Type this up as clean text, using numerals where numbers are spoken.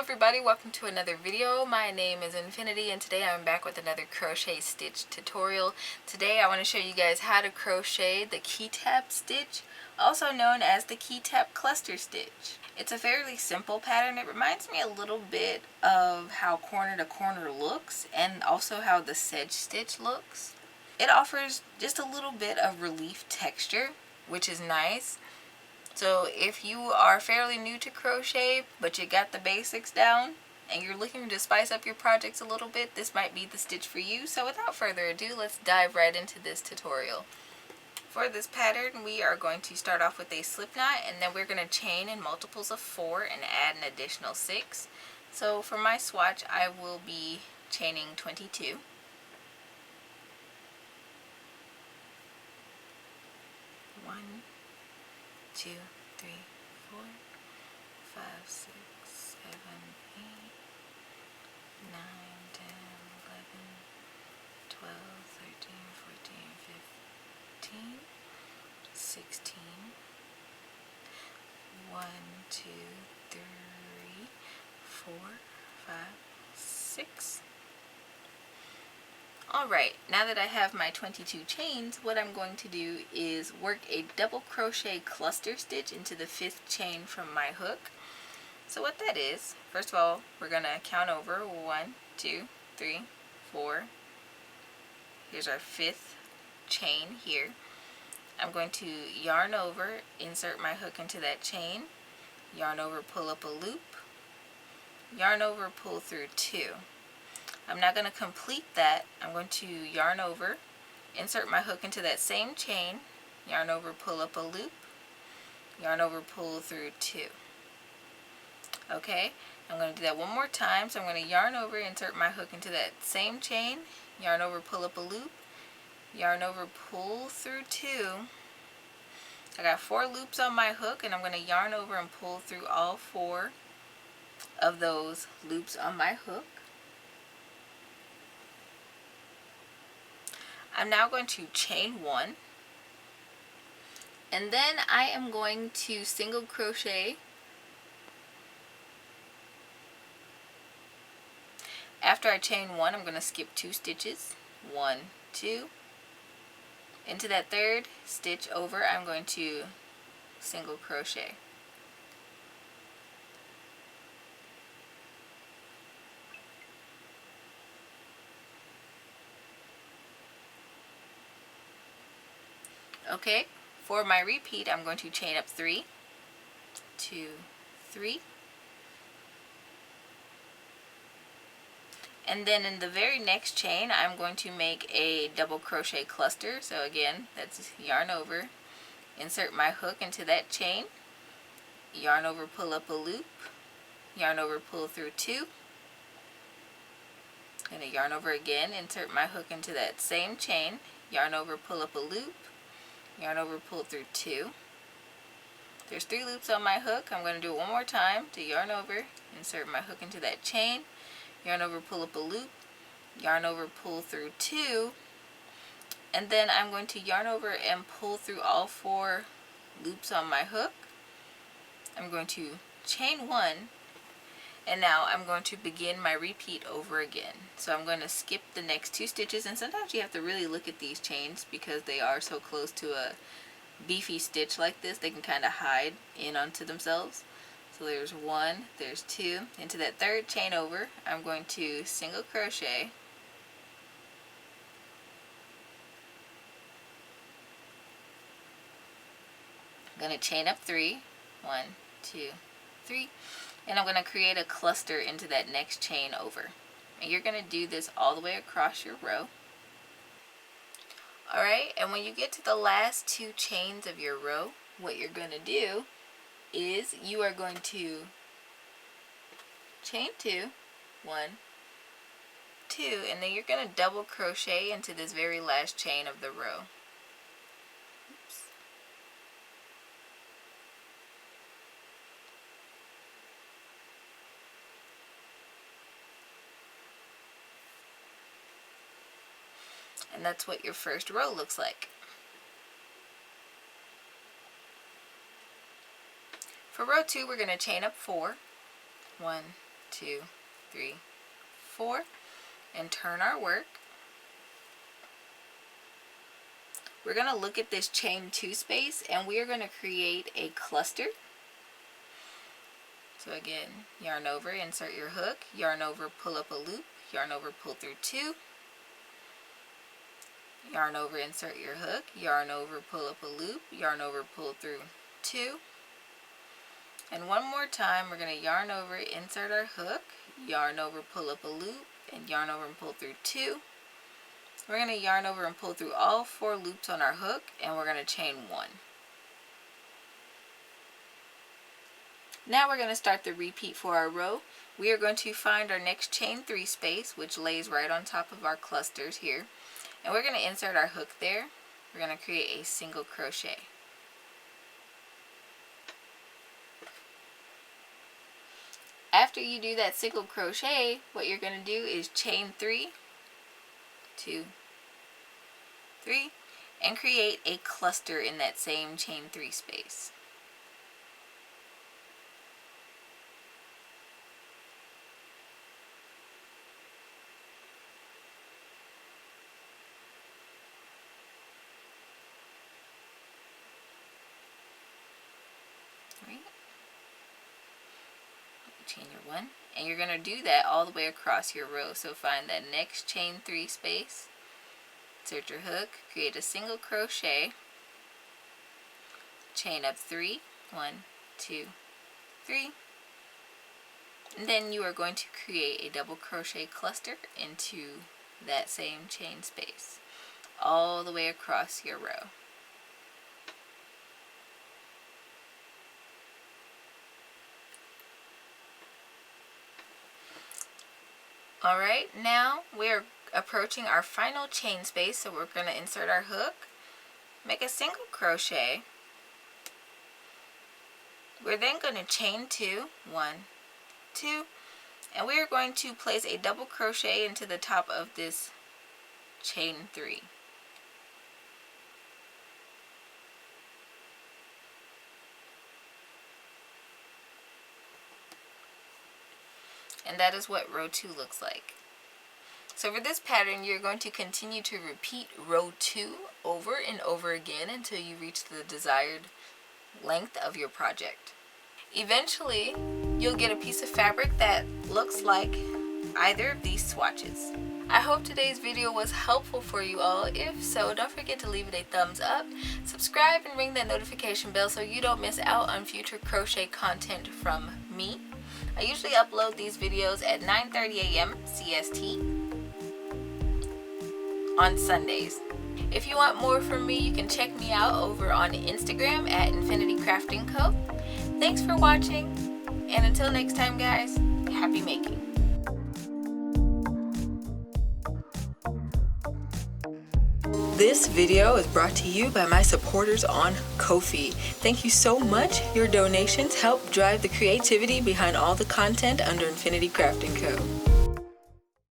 everybody, welcome to another video. My name is Infiniti and today I'm back with another crochet stitch tutorial. Today I want to show you guys how to crochet the key tap stitch, also known as the key tap cluster stitch. It's a fairly simple pattern. It reminds me a little bit of how corner to corner looks and also how the sedge stitch looks. It offers just a little bit of relief texture, which is nice. So if you are fairly new to crochet, but you got the basics down, and you're looking to spice up your projects a little bit, this might be the stitch for you. So without further ado, let's dive right into this tutorial. For this pattern, we are going to start off with a slip knot, and then we're going to chain in multiples of 4 and add an additional 6. So for my swatch, I will be chaining 22. 1, 2, 3, 4, 5, 6, 7, 8, 9, 10, 11, 12, 13, 14, 15, 16, 1, 2, 3, 4, 5, 6. Alright, now that I have my 22 chains, what I'm going to do is work a double crochet cluster stitch into the 5th chain from my hook. So what that is, first of all, we're going to count over 1, 2, 3, 4. Here's our 5th chain here. I'm going to yarn over, insert my hook into that chain, yarn over, pull up a loop, yarn over, pull through 2. I'm not going to complete that. I'm going to yarn over, insert my hook into that same chain, yarn over, pull up a loop, yarn over, pull through 2. Okay, I'm going to do that one more time. So I'm going to yarn over, insert my hook into that same chain, yarn over, pull up a loop, yarn over, pull through 2. I got 4 loops on my hook, and I'm going to yarn over and pull through all 4 of those loops on my hook. I'm now going to chain 1, and then I am going to single crochet after I chain 1. I'm going to skip 2 stitches, 1, 2. Into that 3rd stitch over, I'm going to single crochet. Okay, for my repeat, I'm going to chain up 3, 2, 3. And then in the very next chain, I'm going to make a double crochet cluster. So again, that's yarn over, insert my hook into that chain, yarn over, pull up a loop, yarn over, pull through 2. I'm going to yarn over again, insert my hook into that same chain, yarn over, pull up a loop, yarn over, pull through 2. There's 3 loops on my hook. I'm going to do it one more time to yarn over, insert my hook into that chain, yarn over, pull up a loop, yarn over, pull through 2, and then I'm going to yarn over and pull through all 4 loops on my hook. I'm going to chain 1, and now I'm going to begin my repeat over again. So I'm going to skip the next 2 stitches, and sometimes you have to really look at these chains because they are so close to a beefy stitch like this. They can kind of hide in onto themselves. So there's 1, there's 2. Into that 3rd chain over, I'm going to single crochet. I'm going to chain up 3, 1, 2, 3, and I'm going to create a cluster into that next chain over. And you're going to do this all the way across your row. Alright, and when you get to the last 2 chains of your row, what you're going to do is you are going to chain 2, 1, 2, and then you're going to double crochet into this very last chain of the row. Oops. And that's what your first row looks like. For row 2, we're going to chain up 4. 1, 2, 3, 4, and turn our work. We're going to look at this chain 2 space, and we are going to create a cluster. So again, yarn over, insert your hook, yarn over, pull up a loop, yarn over, pull through 2, yarn over, insert your hook, yarn over, pull up a loop, yarn over, pull through 2, and one more time we're going to yarn over, insert our hook, yarn over, pull up a loop, and yarn over and pull through 2. We're going to yarn over and pull through all 4 loops on our hook, and we're going to chain 1. Now we're going to start the repeat for our row. We are going to find our next chain 3 space, which lays right on top of our clusters here. And we're going to insert our hook there. We're going to create a single crochet. After you do that single crochet, what you're going to do is chain 3, 2, 3, and create a cluster in that same chain 3 space. Right. Chain your 1, and you're going to do that all the way across your row. So find that next chain 3 space, insert your hook, create a single crochet, chain up 3, 1, 2, 3, and then you are going to create a double crochet cluster into that same chain space all the way across your row. Alright, now we're approaching our final chain space, so we're going to insert our hook, make a single crochet. We're then going to chain 2, 1, 2, and we are going to place a double crochet into the top of this chain 3. And that is what row 2 looks like. So for this pattern, you're going to continue to repeat row 2 over and over again until you reach the desired length of your project. Eventually, you'll get a piece of fabric that looks like either of these swatches. I hope today's video was helpful for you all. If so, don't forget to leave it a thumbs up, subscribe, and ring that notification bell so you don't miss out on future crochet content from me. I usually upload these videos at 9:30 a.m. CST on Sundays. If you want more from me, you can check me out over on Instagram at Infiniti Crafting Co. Thanks for watching, and until next time guys, happy making. This video is brought to you by my supporters on Ko-fi. Thank you so much. Your donations help drive the creativity behind all the content under Infiniti Crafting Co.